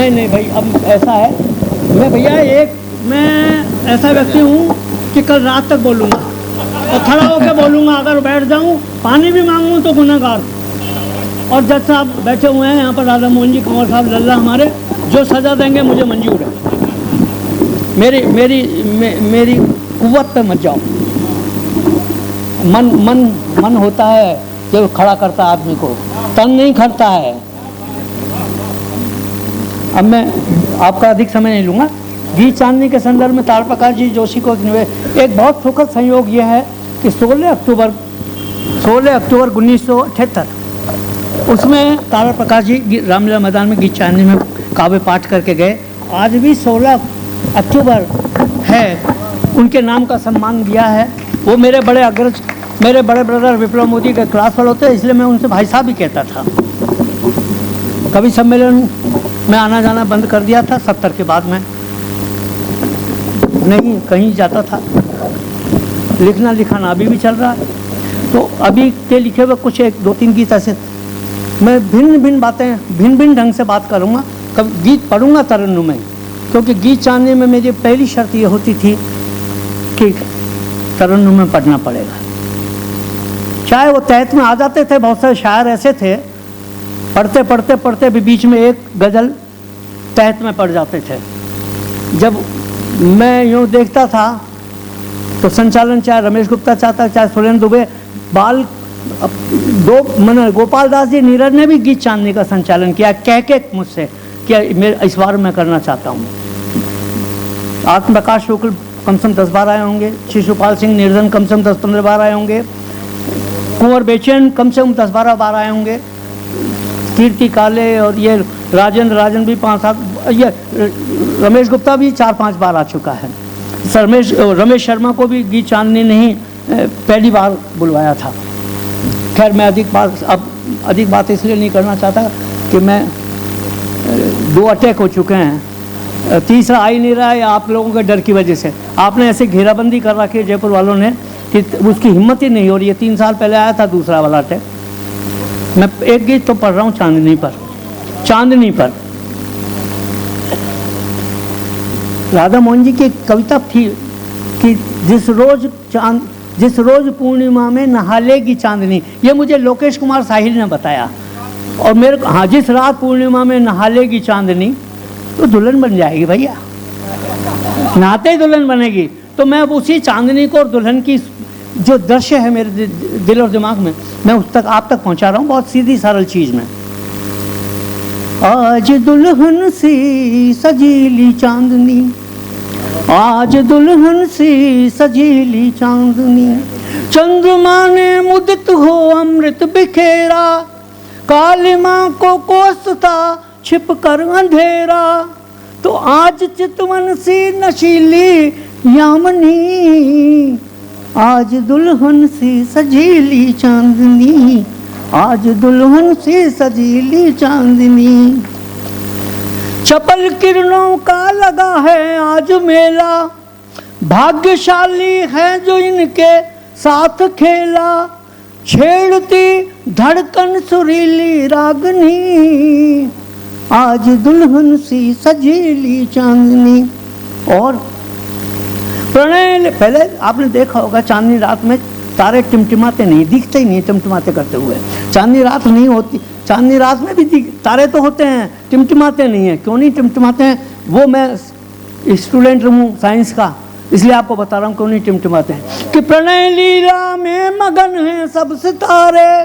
नहीं नहीं भाई, अब ऐसा है, मैं भैया मैं ऐसा व्यक्ति हूँ कि कल रात तक बोलूँगा और खड़ा होकर बोलूँगा। अगर बैठ जाऊँ, पानी भी मांगूँ तो गुनहगार। और जज साहब बैठे हुए हैं यहाँ पर, राधा मोहन जी, कंवर साहब, लल्ला हमारे, जो सज़ा देंगे मुझे मंजूर है। मेरी कुव्वत पे मत जाओ। मन होता है जो खड़ा करता है आदमी को, तन नहीं खड़ता है। अब मैं आपका अधिक समय नहीं लूँगा। गीत चांदनी के संदर्भ में तारप्रकाश जी जोशी को एक बहुत सुखद संयोग यह है कि 16 अक्टूबर 1978 उसमें तारप्रकाश जी रामलीला मैदान में गीत चांदनी में काव्य पाठ करके गए। आज भी 16 अक्टूबर है, उनके नाम का सम्मान दिया है। वो मेरे बड़े अग्रज, मेरे बड़े ब्रदर विप्लव मोदी के क्लास फेलो थे, इसलिए मैं उनसे भाई साहब ही कहता था। कभी सम्मेलन में आना जाना बंद कर दिया था 70 के बाद में, नहीं कहीं जाता था। लिखना लिखाना अभी भी चल रहा है। तो अभी के लिखे हुए कुछ 1-2-3 गीत ऐसे, मैं भिन्न बातें भिन्न ढंग से बात करूँगा। कभी गीत पढ़ूँगा तरन्नुम में, क्योंकि गीत चांदनी में मेरी पहली शर्त ये होती थी कि तरन्नुम में पढ़ना पड़ेगा। चाहे वो तहत में आ जाते थे, बहुत सारे शायर ऐसे थे पढ़ते भी बीच में एक गज़ल तहत में पड़ जाते थे। जब मैं यूँ देखता था तो संचालन चाहे रमेश गुप्ता चाहता, चाहे सुरेंद्र दुबे, गोपाल दास जी नीरज ने भी गीत चांदनी का संचालन किया, कह के मुझसे कि मैं इस बार मैं करना चाहता हूँ। आत्म प्रकाश शुक्ल कम से कम 10 बार आए होंगे, शिशुपाल सिंह निर्धन कम से कम 10-15 बार आए होंगे, कुंवर बेचैन कम से कम 10-12 बार आए होंगे, कीर्ति काले और ये राजन भी 5-7, ये रमेश गुप्ता भी 4-5 बार आ चुका है। रमेश शर्मा को भी गीत चांदनी नहीं पहली बार बुलवाया था। खैर मैं अधिक बात इसलिए नहीं करना चाहता कि मैं 2 अटैक हो चुके हैं, तीसरा आ ही नहीं रहा है आप लोगों के डर की वजह से। आपने ऐसे घेराबंदी कर रखी है जयपुर वालों ने कि उसकी हिम्मत ही नहीं हो रही है। 3 साल पहले आया था दूसरा वाला अटैक। मैं एक गीत तो पढ़ रहा हूँ चांदनी पर। राधा मोहन जी की एक कविता थी कि जिस रोज पूर्णिमा में नहा लेगी चांदनी। ये मुझे लोकेश कुमार साहिल ने बताया। और मेरे हाँ, जिस रात पूर्णिमा में नहा लेगी चांदनी तो दुल्हन बन जाएगी भैया, नहाते ही दुल्हन बनेगी। तो मैं अब उसी चांदनी को और दुल्हन की जो दृश्य है मेरे दिल और दिमाग में, मैं आप तक पहुंचा रहा हूँ बहुत सीधी सरल चीज में। आज दुल्हन सी सजीली चांदनी, आज दुल्हन सी सजीली चांदनी, चंद्रमा ने मुदित हो अमृत बिखेरा, कालिमा को कोसता छिप कर अंधेरा। तो आज चितवन सी नशीली यामनी, आज दुल्हन सी सजीली चांदनी, आज दुल्हन सी सजीली चांदनी। चपल किरणों का लगा है आज मेला, भाग्यशाली है जो इनके साथ खेला, छेड़ती धड़कन सुरीली रागनी, आज दुल्हन सी सजीली चांदनी। और प्रणय, पहले आपने देखा होगा चांदनी रात में तारे टिमटिमाते नहीं, दिखते ही नहीं टिमटिमाते करते हुए। चांदनी रात नहीं होती, चांदनी रात में भी तारे तो होते हैं, टिमटिमाते नहीं है। क्यों नहीं टिमटिमाते हैं? वो मैं स्टूडेंट हूँ साइंस का, इसलिए आपको बता रहा हूँ क्यों नहीं टिमटिमाते हैं। कि प्रणय लीला में मगन हैं सब सितारे,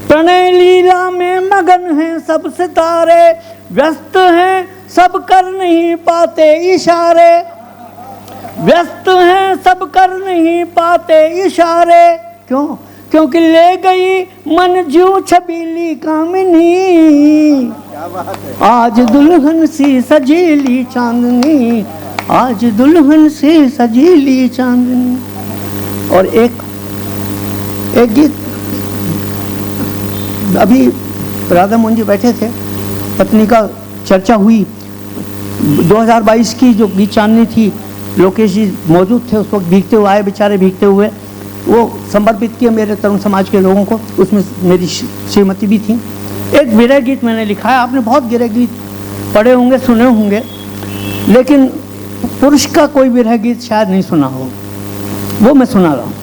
प्रणय लीला में मगन हैं सब सितारे, व्यस्त हैं सब कर नहीं पाते इशारे, व्यस्त हैं सब कर नहीं पाते इशारे। क्यों? क्योंकि ले गई मन ज्यों छबीली कामिनी, आज दुल्हन सी सजीली चांदनी, आज दुल्हन सी सजीली चांदनी। और एक गीत अभी राधा मोहन जी बैठे थे, पत्नी का चर्चा हुई, 2022 की जो गीत चांदनी थी, लोकेश जी मौजूद थे उस वक्त, भीगते हुए आए बेचारे, भीगते हुए वो समर्पित किया मेरे तरुण समाज के लोगों को। उसमें मेरी श्रीमती भी थी। एक विरह गीत मैंने लिखा है, आपने बहुत गिरह गीत पढ़े होंगे, सुने होंगे, लेकिन पुरुष का कोई विरह गीत शायद नहीं सुना हो, वो मैं सुना रहा हूँ।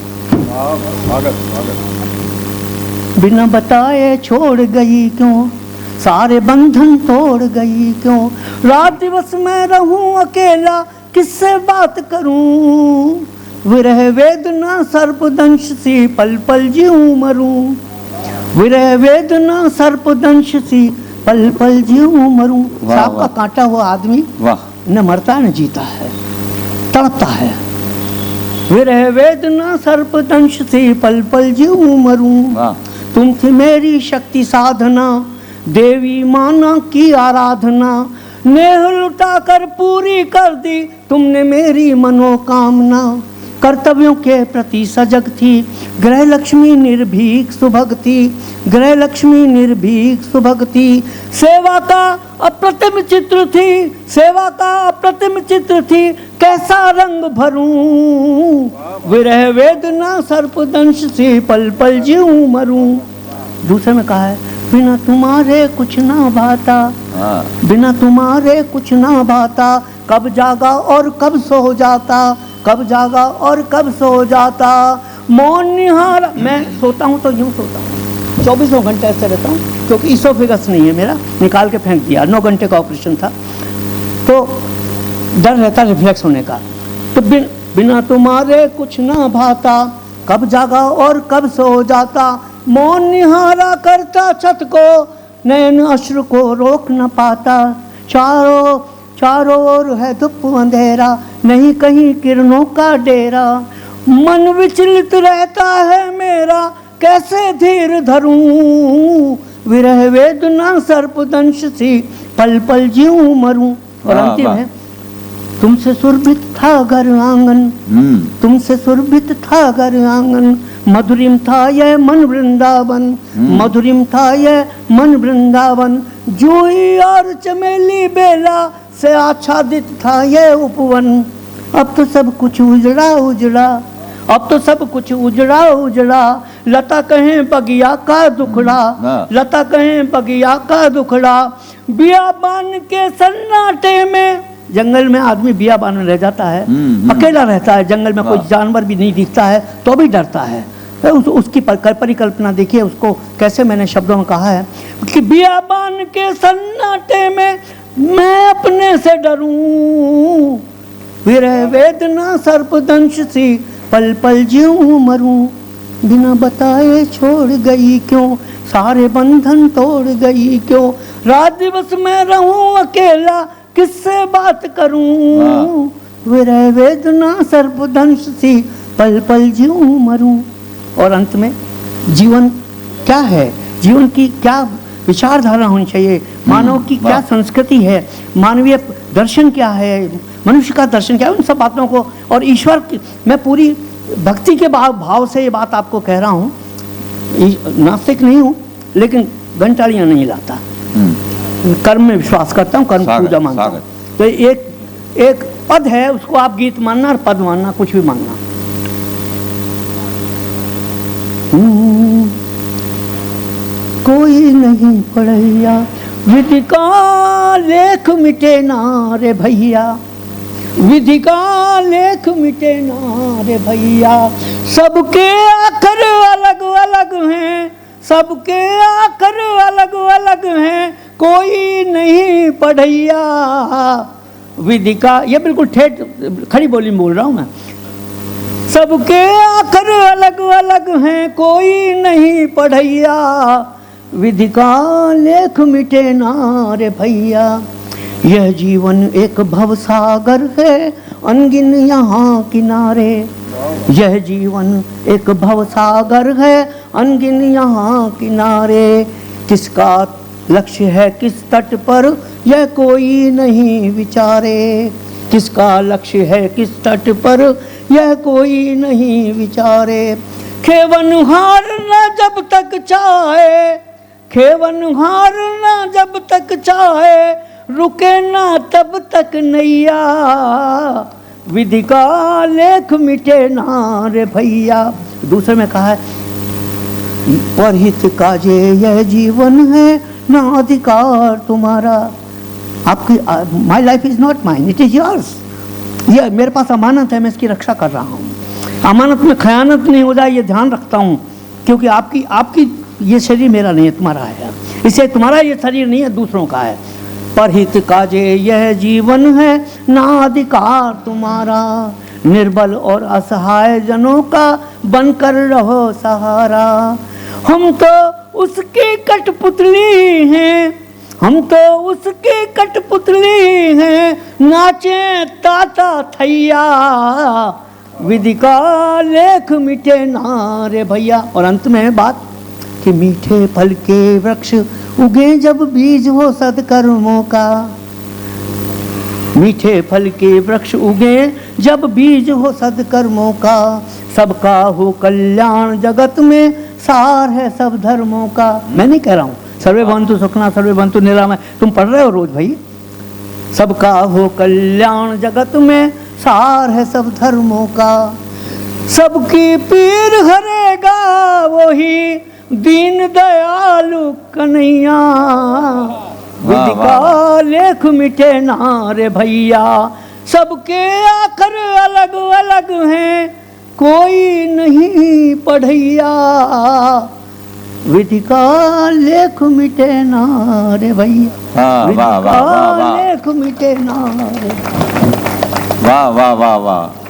बिना बताए छोड़ गई क्यों, सारे बंधन तोड़ गई क्यों, रात दिवस मैं रहूं अकेला, किससे बात करूं, विरह वेदना सर्पदंश सी पल पल जीऊं मरूं, विरह वेदना सर्पदंश सी पल पल जीऊं मरूं। सांप का काटा हुआ आदमी न मरता है न जीता है, तड़पता है। विरह वेदना सर्पदंश सी पल पल जीऊं मरूं, तुम थी मेरी शक्ति साधना, देवी माना की आराधना, नेह लुटा कर पूरी कर दी तुमने मेरी मनोकामना, कर्तव्यों के प्रति सजग थी, गृह लक्ष्मी निर्भीक सुभग थी, गृह लक्ष्मी निर्भीक सुभग थी, सेवा का अप्रतिम चित्र थी, सेवा का अप्रतिम चित्र थी, कैसा रंग भरूं, विरह वेदना सर्पदंश से पल पल जीऊं मरूं। दूसरे में कहा है, बिना तुम्हारे कुछ ना भाता, बिना तुम्हारे कुछ ना भाता, कब जागा और कब सो जाता, कब जागा और कब सो जाता, मौन निहार। मैं सोता हूँ तो यूँ सोता हूँ, 24 घंटे ऐसे रहता हूँ, क्योंकि इसोफेगस नहीं है मेरा, निकाल के फेंक दिया, 9 घंटे का ऑपरेशन था, तो डर रहता रिफ्लेक्स होने का। तो बिना तुम्हारे कुछ ना भाता, कब जागा और कब सो जाता, मौन निहारा करता छत को, नयन अश्रु को रोक न पाता, चारों चारों ओर है धूप अंधेरा, नहीं कहीं किरणों का डेरा, मन विचलित रहता है मेरा, कैसे धीर धरूं, विरह वेदना सर्पदंश सी पल पल जीऊं मरूं। और अंतिम है, तुमसे सुरभित था घर आंगन, तुमसे सुरभित था घर आंगन, मधुरिम था यह मन वृंदावन, मधुरिम था यह मन वृंदावन, जूही और चमेली बेला से आच्छादित था यह उपवन, अब तो सब कुछ उजड़ा उजड़ा, अब तो सब कुछ उजड़ा उजड़ा, लता कहें बगिया का दुखड़ा, लता कहें बगिया का दुखड़ा, बियाबान के सन्नाटे में, जंगल में आदमी बियाबान में रह जाता है, अकेला रहता है, जंगल में कोई जानवर भी नहीं दिखता है तो भी डरता है। उसकी परिकल्पना देखिए, उसको कैसे मैंने शब्दों में कहा है कि बियाबान के सन्नाटे में मैं अपने से डरूं, विरह वेदना सर्पदंश सी पल पल जीऊं मरूं, बिना बताए छोड़ गई क्यों, सारे बंधन तोड़ गई क्यों, रात दिवस मैं रहूं अकेला, किससे बात करूं, विरह वेदना सर्पदंश सी पल पल जीऊं मरूं। और अंत में जीवन क्या है, जीवन की क्या विचारधारा होनी चाहिए, मानव की क्या संस्कृति है, मानवीय दर्शन क्या है, मनुष्य का दर्शन क्या है, उन सब बातों को, और ईश्वर की, मैं पूरी भक्ति के भाव से ये बात आपको कह रहा हूँ, नास्तिक नहीं हूँ, लेकिन घंटाड़ियाँ नहीं लाता, कर्म में विश्वास करता हूँ, कर्म पूजा मानता हूँ। तो एक पद है, उसको आप गीत मानना और पद मानना, कुछ भी मानना। कोई नहीं पढ़ैया, विधि का लेख मिटे ना रे भैया, विधि का लेख मिटे ना रे भैया, सबके आखर अलग अलग हैं, सबके आखर अलग अलग हैं, कोई नहीं पढ़ैया, विधि का, ये बिल्कुल ठेठ खड़ी बोली में बोल रहा हूँ मैं, सबके आखर अलग अलग हैं, कोई नहीं पढ़ैया, विधि का लेख मिटे ना रे भैया, यह जीवन एक भवसागर है, अनगिन यहाँ किनारे, यह जीवन एक भवसागर है, अनगिन यहाँ किनारे, किसका लक्ष्य है किस तट पर, यह कोई नहीं विचारे, किसका लक्ष्य है किस तट पर, यह कोई नहीं विचारे, खेवन हारना जब तक चाहे, खेवन हारना जब तक चाहे, रुके ना तब तक नैया, विधि का लेख मिटे ना रे भैया। दूसरे में कहा है, परहित काजे यह जीवन है, ना अधिकार तुम्हारा, आपकी my life is not mine, it is yours. ये मेरे पास अमानत है, मैं इसकी रक्षा कर रहा हूँ। अमानत में खयानत नहीं हो जाए ये ध्यान रखता हूँ, क्योंकि आपकी ये शरीर मेरा नहीं है, तुम्हारा है। इससे तुम्हारा ये शरीर नहीं है, दूसरों का है। परहित काजे यह जीवन है, ना अधिकार तुम्हारा, निर्बल और असहाय जनों का बनकर रहो सहारा। हम तो उसकी कठपुतली हैं, हम तो उसकी कठपुतली हैं, नाचे ताता थैया, विधि का लेख मिटे ना रे भैया। और अंत में बात कि मीठे फल के वृक्ष उगे जब बीज हो सत्कर्मों का, मीठे फल के वृक्ष उगे जब बीज हो सत्कर्मों का, सबका हो कल्याण जगत में सार है सब धर्मों का। मैं नहीं कह रहा हूँ, सर्वे भवन्तु सुखिनः सर्वे भवन्तु निरामय, तुम पढ़ रहे हो रोज भाई। सबका हो कल्याण जगत में सार है सब धर्मों का, सबकी पीर हरेगा वही दीन दयालु कन्हैया, विधि का लेख मिटे ना रे भैया। सबके आखर अलग अलग हैं, कोई नहीं पढ़ैया, विधि का लेख मिटे ना रे भैया, विधि का लेख मिटे ना रे। वाह वाह वाह वाह।